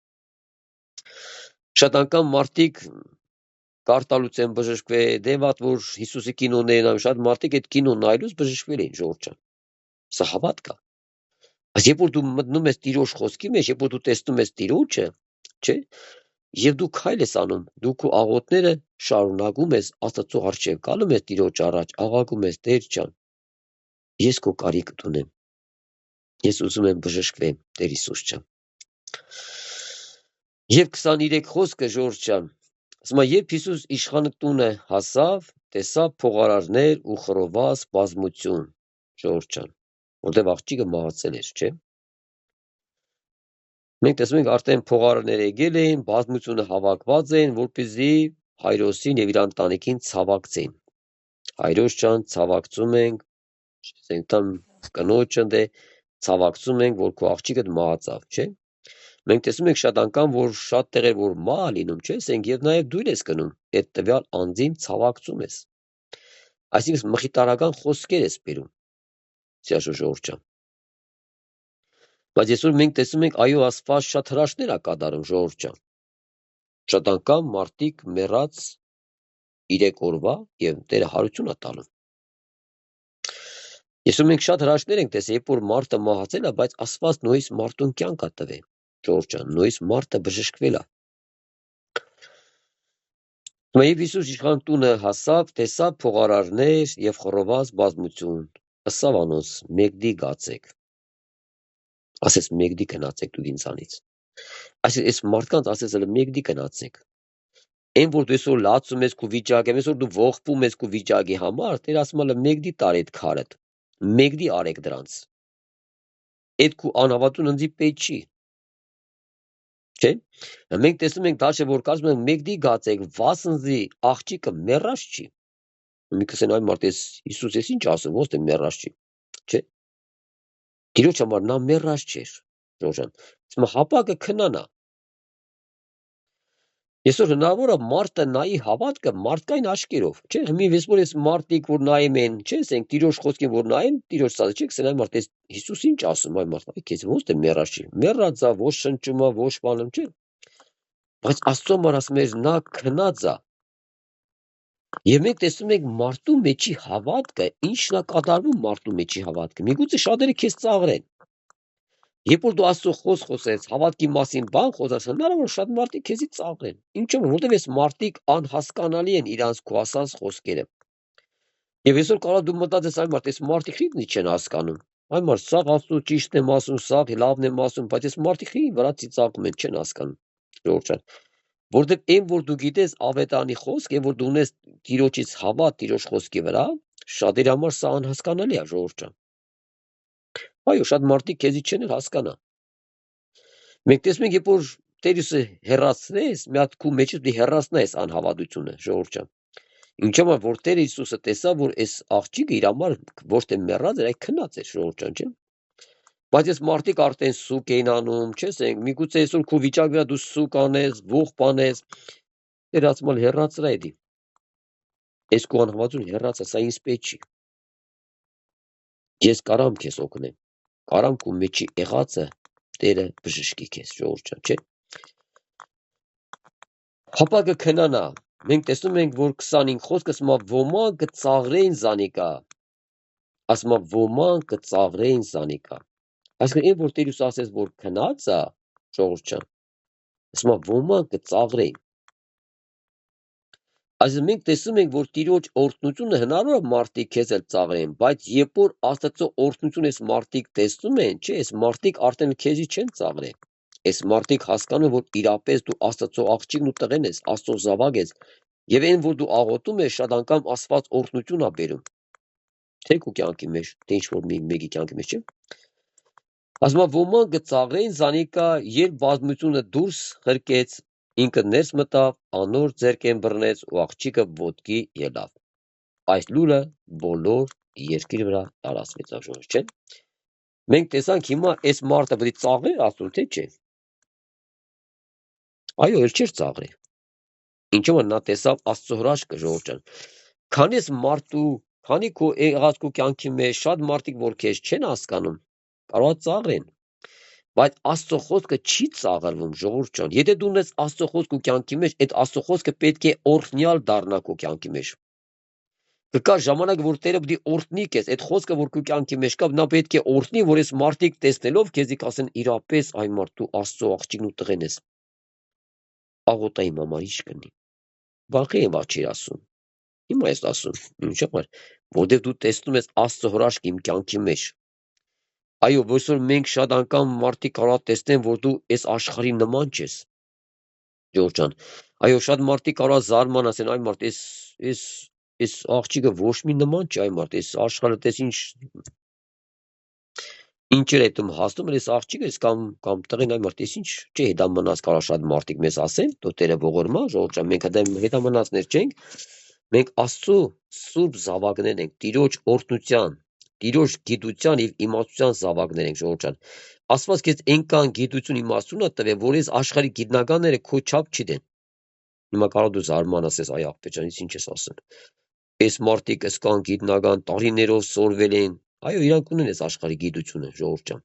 Շատ անգամ մարդիկ կարտալուց են բժշկվել, դեվատ որ Հիսուսի կինոներն են, շատ մարդիկ այդ կինոն նայելուց բժշկվել են, Ժողովուրդ ջան։ Սա հավատք է։ Բայց երբ որ դու մտնում ես Տիրոջ խոսքի մեջ, երբ որ դու տեսնում ես Տիրոջը, չէ՞, եւ դու քայլ ես անում, դու քո աղոթները շարունակում ես Աստծո առջև, գալու ես Տիրոջ առաջ, աղաղակում ես Տեր ջան, ես քո կարիքդ ունեմ։ Ես ուզում եմ բժշկվեմ, Տեր Հիսուս ջան։ Եվ 23 խոսքը Ժողովուրդ ջան, ասում է, երբ Հիսուս իշխանը տունը հասավ, տեսավ փողարարներ ու խռոված բազմություն, Ժողովուրդ ջան, որտեղ աղջիկը մահացել էր, չէ՞։ Մենք տեսնում ենք արդեն փողարարները եկել են, բազմությունը հավաքված են, որպեսզի Հայրոսին եւ իր ընտանիքին ցավակցեն։ Հայրոս ջան, ցավակցում ենք, ասենք տան կնոջը դե ցավակցում ենք, որ քո աղջիկը մահացավ, չէ՞։ Մենք տեսնում ենք շատ անգամ, որ շատ տեղեր որ մահ լինում, չէ՞, ասենք եւ նաեւ դույլ ես գնում, այդ տվյալ անձին ցավակցում ես։ Այսինքն մխիթարական խոսքեր ես բերում, Սիրաշո Ժողովուրդ ջան։ Բայց այսօր մենք տեսնում ենք, այո, Աստված շատ հրաշքներ է կատարում, Ժողովուրդ ջան։ Շատ անգամ մարդիկ մեռած 3 օրվա եւ Տերը հարություն է տալու։ Այսօր մենք շատ հրաշքներ ենք տեսել, երբ որ մարդը մահացել է, բայց Աստված նույնիսկ մարդուն կյանք է տվել, Ժողովուրդ ջան, նույնիսկ մարդը բժշկվել է։ Եվ Հիսուս իշխան տունը հասավ, տեսավ փողարարներ եւ խռոված բազմություն, ըսավ անոնց, մեկդի գացեք։ Ասես մեկդի գնացեք դուք ինձանից։ Այսինքն այս մարդկանց ասես էլ մեկդի գնացեք։ Այն որ դու այսօր լացում ես քո վիճակը, այսօր դու ողբում ես քո վիճակի համար, Տեր ասում է մեկդի տար այդ քարդ։ Մեկդի արեք դրանց։ Այդ քո անհավատուն ընձի պետք չի։ Չէ՞։ Մենք տեսնում ենք դաշը որ կասում են մեկդի գացեք, վասնզի աղջիկը մեռած չի։ Մի կսեն այ մարդ էս Հիսուս էս ինչ ասում, ոնց թե մեռած չի, չէ։ Տիրոջ համար նա մեռած չէր, Ժողովուրդ ջան։ Իսկ հապակը քնանա։ Այսօր հնարավոր է մարդը նայի հավատքը մարդկային աչքերով, չէ՞, մի վեսպոր էս մարդիկ որ նայում են, չէ՞, ասենք Տիրոջ խոսքին որ նայեն, Տիրոջ ցածը չէ, կսեն այ մարդ էս Հիսուս ինչ ասում այ մարդ, այ քեզ ոնց թե մեռած չի։ Մեռած է, ոչ շնչում է, ոչ բանում, չէ՞։ Բայց Աստծո համար ասում է նա քնած է։ Եվ մենք տեսնում ենք մարդու մեջի հավատքը, ինչն է կատարվում մարդու մեջի հավատքը։ Միգուցե շատերը քեզ ծաղրեն։ Երբ որ դու Աստծո խոսք խոսես, հավատքի մասին բան խոսես, հնարավոր շատ մարդիկ քեզի ծաղրեն։ Ինչու՞, որովհետև այս մարդիկ անհասկանալի են իրանց քո ասած խոսքերը։ Եվ այսօր կարող դու մտածես այ մարդ, այս մարդիկ քիչ չեն հասկանում։ Այ մարդ, սա Աստծո ճիշտն եմ ասում, սա լավն եմ ասում, բայց այս մարդիկ վրա ծիծաղում են, չեն հասկանում։ Ժողովուրդ ջան, որովհետև այն որ դու գիտես ավետարանի խոսք, այն որ դու ունես Տիրոջից հավատ Տիրոջ խոսքի վրա, շատերի համար սա անհասկանալի է, ժողովուրդ ջան։ Այո, շատ մարդիկ քեզի չեն հասկանա։ Մենք տեսնում ենք, երբ որ Տեր Հիսուսը հեռացնես, մի հատ քու մեջից դի հեռացնես անհավատությունը, ժողովուրդ ջան։ Ինչու՞ որ Տեր Հիսուսը տեսավ, որ այս աղջիկը իր համար ոչ թե մեռած էր, այլ քնած էր, ժողովուրդ ջան, չէ՞։ Բայց այս մարդիկ արդեն սուկ էին անում, չես ենք, միգուցե այսօր քո վիճակի վրա դու սուկ անես, ողբ անես, Տեր ասում է հեռացրա էդի։ Այս քո անհավատությունը հեռացա, սա ինձ պետք չի։ Ես կարամ քեզ օգնեմ, կարամ քո մեջի եղածը Տերը բժշկի քեզ, ժողովուրդ ջան, չէ՞։ Հապակը քնանա։ Մենք տեսնում ենք, որ 25 խոսքը ասում է ոմանք կծաղրեն զանիկա։ Ասում է ոմանք կծաղրեն զանիկա։ Այսինքն այն որ Տեր Հիսուս ասեց, որ քնած է, ժողովուրդ ջան, ասում է ոմանք կծաղրեն։ Այսինքն մենք տեսնում ենք, որ Տիրոջ օրհնությունը հնարավոր է մարդիկ քեզ էլ ծաղրեն, բայց երբ որ Աստծո օրհնությունը այս մարդիկ տեսնում են, չէ, այս մարդիկ արդեն քեզի չեն ծաղրեն։ Այս մարդիկ հասկանում, որ իրապես դու Աստծո աղջիկն ու տղեն ես, Աստծո զավակ ես, եւ այն որ դու աղոթում ես, շատ անգամ Աստված օրհնություն է բերում։ Թե քո կյանքի մեջ, թե ինչ որ մեկի կյանքի մեջ, չէ։ Ասում է ոմանք կծաղրեն զանիկա, երբ բազմությունը դուրս խրկեց, ինքը ներս մտավ, անոր ձեռքեն բռնեց ու աղջիկը ոտքի ելավ։ Այս լուրը բոլոր երկրի վրա տարածվեց, ժողովուրդ, չէ։ Մենք տեսանք հիմա այս մարդը պետք է ծաղրեր Աստծուն, թե չէ։ Այո, էլ չէր ծաղրի։ Ինչու՞ նա տեսավ Աստծո հրաշքը, ժողովուրդ ջան։ Քանի ես մարդու, քանի քո եղած քո կյանքի մեջ շատ մարդիկ որ քեզ չեն հասկանում, կարող է ծաղրեն։ Բայց Աստծո խոսքը չի ծաղրվում, ժողովուրդ ջան։ Եթե դու ունես Աստծո խոսք քո կյանքի մեջ, այդ Աստծո խոսքը պետք է օրհնյալ դառնա քո կյանքի մեջ։ Կկա ժամանակ, որ Տերը պետք է օրհնի քեզ, այդ խոսքը որ քո կյանքի մեջ կա, նա պետք է օրհնի, որ այս մարդիկ տեսնելով քեզի կասեն իրապես այ մարդ դու Աստծո աղջիկն ու տղեն ես։ Աղոթա իմ համար ինչ կնի։ Վախի եմ աչիր ասում։ Հիմա ես ասում, ինչու՞ համար, որովհետև դու տեսնում ես Աստծո հրաշքը իմ կյանքի մեջ։ Այո, որսոր մենք շատ անգամ մարդիկ կարող տեսնեն, որ դու այս աշխարհի նման չես։ Ժողովուրդ ջան, այո, շատ մարդիկ կարող զարման ասեն, այ մարդ, այս աղջիկը ոչ մի նման չէ, այ մարդ, այս աշխարհը տես ինչ էր այդում հասնում, այս աղջիկը կամ տղեն, այ մարդ, այս ինչ չէ, դա մնաց կարող շատ մարդիկ մեզ ասեն, դու Տերը ողորմա, ժողովուրդ ջան, մենք հետա մնացներ չենք, մենք Աստծո սուրբ զավակներ ենք, Տիրոջ օրհնության, Տիրոջ գիտության եւ իմաստության զավակներ ենք, ժողովուրդ ջան։ Աստված քեզ այնքան գիտություն իմաստություն է տվել, որ այս աշխարհի գիտնականները քո չափ չդեն։ Հիմա կարող դու զարմանաս, այ աղբեր ջան, ինչ ես ասում։ Այս մարդիկ ըսկան գիտնական տարիներով սորվել են։ Այո, իրանք ունեն այս աշխարհի գիտությունը, ժողովուրդ ջան։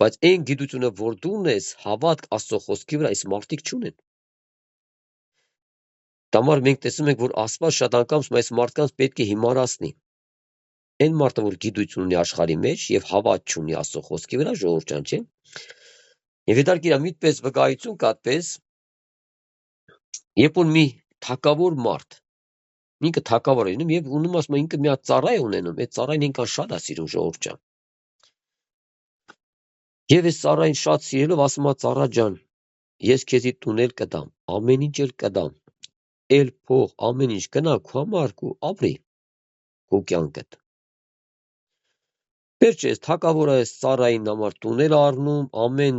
Բայց այն գիտությունը, որ դու ունես, հավատք Աստծո խոսքի վրա, այս մարդիկ չունեն։ Դամար մենք տեսնում ենք, որ Աստված շատ անգամ այս մարդկանց պետք է հիմարացնի։ Այն մարդը, որ գիտություն ունի աշխարհի մեջ եւ հավատ չունի Աստծո խոսքի վրա, ժողովուրդ ջան, չէ։ Եվ իդարք իրա միտպես վկայություն կատպես, երբ որ մի թակավոր մարդ, ինքը թակավոր է լինում եւ ունում ասում ինքը մի հատ ծառա է ունենում, այդ ծառային ինքան շատ է սիրում, ժողովուրդ ջան։ Եվ այս ծառային շատ սիրելով ասում է ծառա ջան, ես քեզի տունել կտամ, ամեն ինչ էլ կտամ, էլ փող, ամեն ինչ գնա քո համար ու ապրի քո կյանքդ։ Վերջերս թակավորը այս ծառային համար տունել առնում, ամեն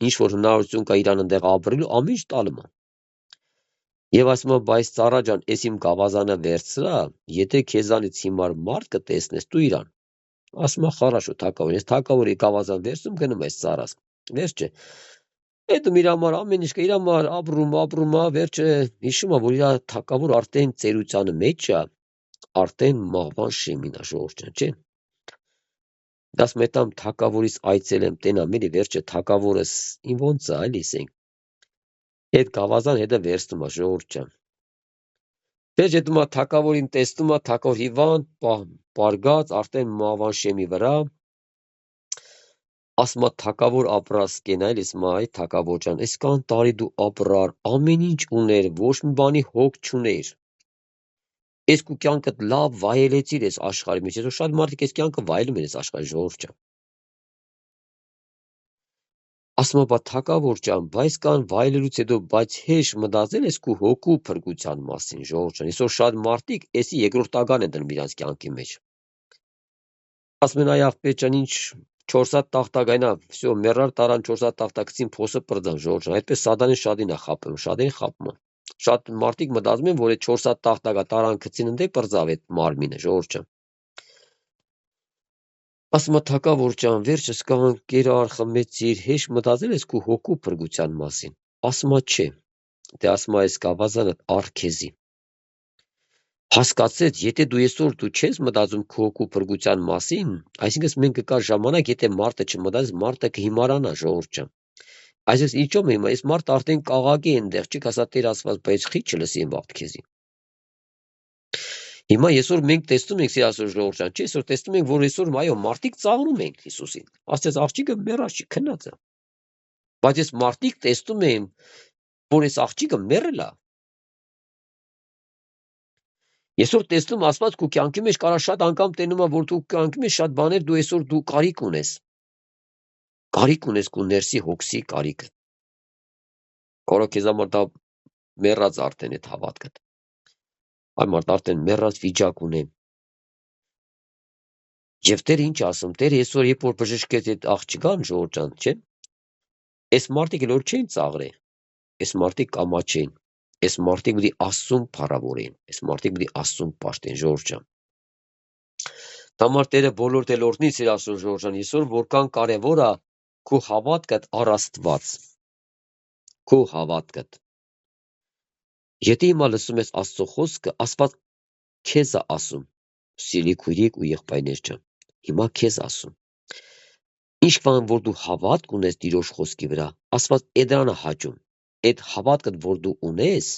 ինչ որ հնարավորություն կա իրան ընդեղ ապրելու, ամեն ինչ տալու։ Եվ ասում է, բայց ծառա ջան, ես իմ գավազանը վերցրա, եթե քեզանից հիմար մարդ կտեսնես, դու իրան։ Ասում է, խարաշո թակավոր, ես թակավորի գավազան վերցում գնում այս ծառաս։ Վերջը։ Այդ իր համար ամեն ինչ իր համար ապրում է, վերջը հիշում է, որ իր թակավոր արդեն ծերությանը մեջ է, արդեն մահվան շեմին է ժողովուրդ ջան, չէ։ Դաս մետամ թակավորից այցել եմ տենամելի վերջը թակավորս ին ոնց է, այլ իսենք։ Այդ գավազան հետը վերցնում է ժողովուրդ ջան։ Դեջ հետո թակավորին տեսնում է, թակավոր հիվանդ, պարգած, արդեն մահվան շեմի վրա, ասում է թակավոր ապրած կենայլ, ասում է, այ թակավոր ջան, այսքան տարի դու ապրար, ամեն ինչ ուներ, ոչ մի բանի հոգ չուներ։ Ես քո կյանքդ լավ վայելեցիր այս աշխարհի մեջ, այսօր շատ մարդիկ այս կյանքը վայելում են այս աշխարհի ժողովուրդ ջան։ Ասում է, բա թակավոր ջան, բայց կան վայելելուց հետո, բայց հեշ մտածել ես քո հոգու փրկության մասին, ժողովուրդ ջան։ Այսօր շատ մարդիկ էսի երկրորդական են դնում իրանց կյանքի մեջ։ Ասում են, այ աղբեր ջան, ինչ 4 հատ տախտակայնա, всё, մեռար տարան 4 հատ տախտակցին փոսը պրդան, ժողովուրդ ջան, այդպես սատանին շատին է խապում, շատին խապում է։ Շատ մարդիկ մտածում են, որ այդ 4 հատ տախտակա տարան քցին ընդ է պրծավ այդ մարմինը, ժողովուրդ ջան։ Ասում է թակավոր ջան, վերջս կան կերար, խմեցիր, հեշ մտածել ես քո հոգու փրկության մասին։ Ասում է, չէ։ Դե ասում է, այս գավազանը արքեզի։ Հասկացեց, եթե դու այսօր դու չես մտածում քո հոգու փրկության մասին, այսինքն մենք կկա ժամանակ, եթե մարդը չմտածի, մարդը կհիմարանա, ժողովուրդ ջան։ Այսինքն ինչո՞մ է հիմա, այս մարդը արդեն կաղակի է այնտեղ, չի ասա Տեր Աստված, բայց խի չլսի այն վաղտ քեզի։ Հիմա այսօր մենք տեսնում ենք սիրասոր ժողովուրդ ջան, չէ՞, այսօր տեսնում ենք, որ այսօր այո, մարդիկ ծաղրում են Հիսուսին։ Ասես աղջիկը մեռած չի, քնած է։ Բայց այս մարդիկ տեսնում են, որ այս աղջիկը մեռել է։ Այսօր տեսնում Աստված քո կյանքի մեջ կարա շատ անգամ տենում է, որ դու կյանքի մեջ շատ բաներ դու այսօր դու կարիք ունես։ Կարիք ունես քո ներսի հոգսի կարիքը։ Որը քեզ համար դա մեռած արդեն այդ հավատքը։ Այ մարդ արդեն մեռած վիճակ ունի։ Եվ Տերը ինչ ասում, Տերը այսօր երբ որ բժշկեց այդ աղջկան ժողովուրդ ջան, չէ՞։ Այս մարդիկ էլ որ չեն ծաղրե, այս մարդիկ կամաչեն, այս մարդիկ պիտի Աստծուն փառավորեն, այս մարդիկ պիտի Աստծուն պաշտեն ժողովուրդ ջան։ Համար Տերը բոլոր դելորդնի սիրասուն ժողովուրդ ջան, այսօր որքան կարևոր է քո հավատքդ առ Աստված։ Քո հավատքդ։ Եթե հիմա լսում ես Աստծո խոսքը, Աստված քեզ է ասում, սիրելի քույրիկ ու եղբայրներ ջան, հիմա քեզ ասում։ Ինչ բան որ դու հավատք ունես Տիրոջ խոսքի վրա, Աստված էդրանը հաճում։ Այդ հավատքը որ դու ունես,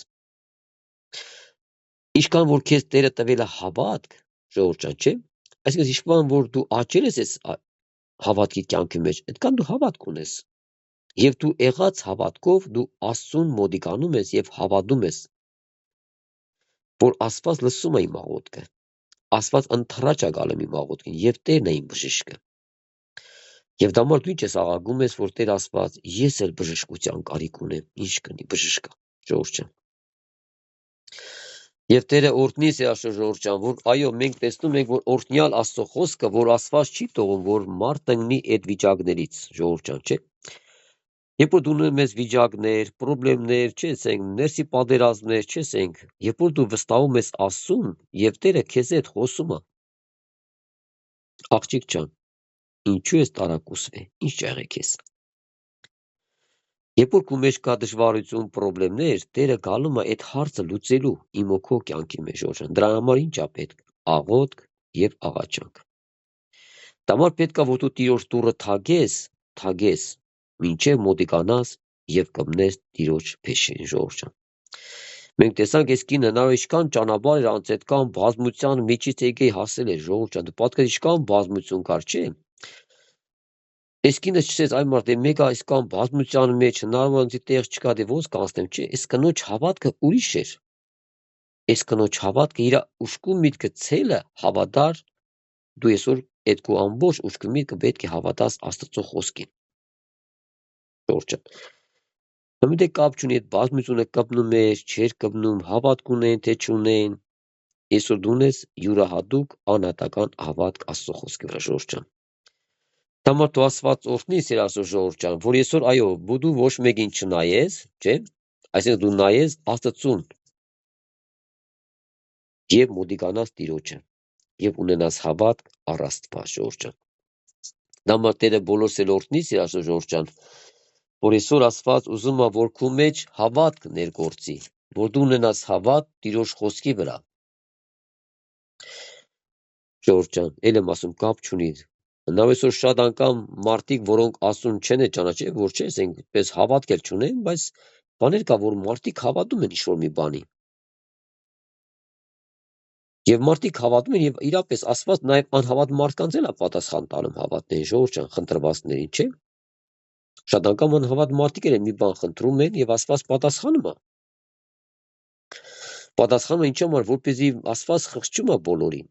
ինչքան որ քեզ Տերը տվել է հավատք, ժողովուրդ ջան, չէ՞։ Այսինքն ինչքան որ դու աճել ես այս հավատքի կյանքի մեջ, այդքան դու հավատք ունես։ Եվ դու եղած հավատքով դու Աստծուն մոտիկանում ես եւ հավատում ես, որ Աստված լսում է իմ աղոթքը։ Աստված ընթրաճ է գալու իմ աղոթքին եւ Տերն է իմ բժիշկը։ Եվ դա համար դու ինչ ես աղագում ես, որ Տեր Աստված, ես էլ բժշկության կարիք ունեմ, ինչ կնի բժշկը, ժողովուրդ ջան։ Եվ Տերը օրհնի սիրաշոր ժողովուրդ ջան, որ այո, մենք տեսնում ենք, որ օրհնյալ Աստծո խոսքը, որ Աստված չի թողում, որ մարդ ընկնի այդ վիճակներից, ժողովուրդ ջան, չէ՞։ Երբ որ դու ունեմ ես վիճակներ, խնդիրներ, չէ՞, ասենք, ներսի պատերազմներ, չէ՞, ասենք, երբ որ դու վստահում ես Աստծուն, եւ Տերը քեզ հետ խոսում է։ Աղջիկ ջան, ինչու ես տարակուսվե, ինչ եղեք ես։ Երբ որ քո մեջ կա դժվարություն, խնդիրներ, Տերը գալու է այդ հարցը լուծելու իմ ու քո կյանքի մեջ, ժողովուրդ։ Դրա համար ինչ է պետք։ Աղոթք եւ աղաչանք։ Դա համար պետք է որ դու Տիրոջ դուռը թագես, մինչև մոտիկանաս եւ կմնես Տիրոջ փեշին, ժողովուրդ ջան։ Մենք տեսանք այս կինը նա ինչքան ճանապարհ էր անց այդքան բազմության միջից եկե հասել է, ժողովուրդ ջան։ Դու պատկեր ինչքան բազմություն կար, չէ՞։ Այս կինը չսեց այ մարդ, մեկը այսքան բազմության մեջ հնարավոր ինձ տեղ չկա, դե ոնց կանցնեմ, չէ, այս կնոջ հավատքը ուրիշ էր։ Այս կնոջ հավատքը իր ուշքու միտքը ցելը հավատար, դու այսօր այդ քո ամբողջ ուշքու միտքը պետք է հավատաս Աստծո խոսքին։ Ժողովուրդ ջան։ Համիտե կապ չունի այդ բազմությունը կպնում էր, չէր կպնում, հավատք ունեն, թե չունեն։ Այսօր դու ունես յուրահատուկ անհատական հավատք Աստծո խոսքի վրա, ժողովուրդ ջան։ Համար դու Աստված օրհնի սիրասոր ժողովուրդ ջան, որ այսօր այո, դու ոչ մեկին չնայես, չէ՞, այսինքն դու նայես Աստծուն, եւ մոդիկանաս Տիրոջը եւ ունենաս հավատք առ Աստված Ժողովուրդ ջան։ Դա Տերը բոլոր սելորդնի սիրաշո Ժողովուրդ ջան, որ այսօր Աստված ուզում է որ քու մեջ հավատք ներգործի, որ դու ունենաս հավատ Տիրոջ խոսքի վրա։ Ժողովուրդ ջան, ել եմ ասում կապ չունի։ Նաեւ այսօր շատ անգամ մարդիկ, որոնք Աստծուն չեն ճանաչել, որ չէ, ասենք, պես հավատք էլ չունեն, բայց բաներ կա, որ մարդիկ հավատում են ինչ-որ մի բանի։ Եվ մարդիկ հավատում են եւ իրապես Աստված նաեւ անհավատ մարդկանց էլ է պատասխան տալում հավատներին, Ժողովուրդ ջան, խնդրվածներին, չէ՞։ Շատ անգամ անհավատ մարդիկ էլ մի բան խնդրում են եւ Աստված պատասխանում է։ Պատասխանում է ինչու՞ համար, որպեսզի Աստված խղճում է բոլորին։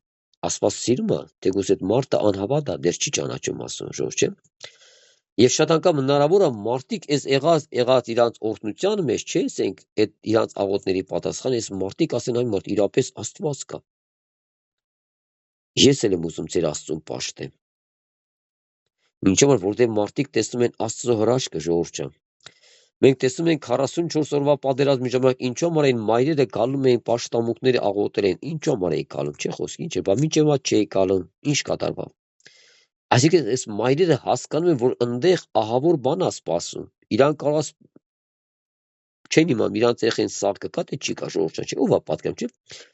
Աստված սիրում է, թեկուզ այդ մարդը անհավատ է, դեռ չի ճանաչում Աստծուն, Ժողովուրդ, չէ՞։ Եվ շատ անգամ հնարավոր է մարդիկ այս եղած իրանց օրհնության մեջ, չէ՞, ասենք, այդ իրանց աղոթների պատասխան, այս մարդիկ ասեն այն մարդ իրապես Աստված կա։ Ես էլ եմ ուզում ձեր Աստծուն պաշտեմ։ Ինչու՞ որ որտեղ մարդիկ տեսնում են Աստծո հրաշքը, Ժողովուրդ ջան։ Մենք տեսնում ենք 44 օրվա պատերազմի ժամանակ ինչու՞ համար այն մայրերը գալում էին պաշտամունքները աղոթել են, ինչու՞ համար էի գալում, չէ՞ խոսքի, ինչ է, բա մինչև այդ չէի գալում, ինչ կատարվա։ Այսինքն այս մայրերը հասկանում են, որ ընդեղ ահավոր բան է սպասում։ Իրանք կարող չեն իմանում, իրանց երեխեն սարքը կա թե չի կա, Ժողովուրդ ջան, չէ՞, ով է պատկերում, չէ՞։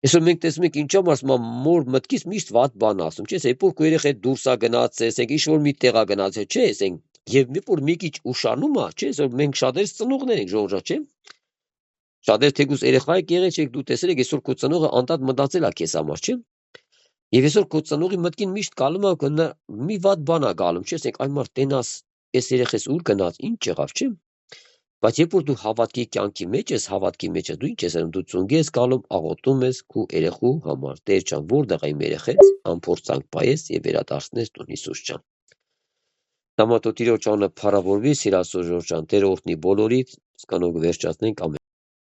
Այսօր մենք տեսնում ենք ինչու՞ համար ասում մոր մտքից միշտ վատ բան ասում, չէ՞, երբ որ քո երեխան դուրս է գնացել, ասենք ինչ որ մի տեղ է գնացել, չէ՞, ասենք, եւ մի որ մի քիչ ուշանում է, չէ՞, այսօր մենք շատերս ծնողներ ենք, Ժողովուրդ ջան, չէ՞։ Շատեր թեկուզ երեխա եք եղել, չէ՞, դու տեսել եք այսօր քո ծնողը անդադ մտածել է քեզ համար, չէ՞։ Եվ այսօր քո ծնողի մտքին միշտ գալում է մի վատ բան է գալում, չէ՞, ասենք այն մարդ տենաս, այս երեխես ուր գնաց, ինչ եղավ, չէ՞։ Բայց երբ որ դու հավատքի կյանքի մեջ ես, հավատքի մեջ ես, դու ինչ ես անում, դու ծունգի ես գալում, աղոթում ես քո երեխու համար, Տեր ջան, որտեղ է իմ երեխես, անփորձանք պայես եւ վերադարձնես տուն Հիսուս ջան։ Համատո Տիրոջ անունը փառավորվի, սիրասո Ժողովուրդ ջան, Տեր օրհնի բոլորիդ, սկանոք վերջացնենք ամեն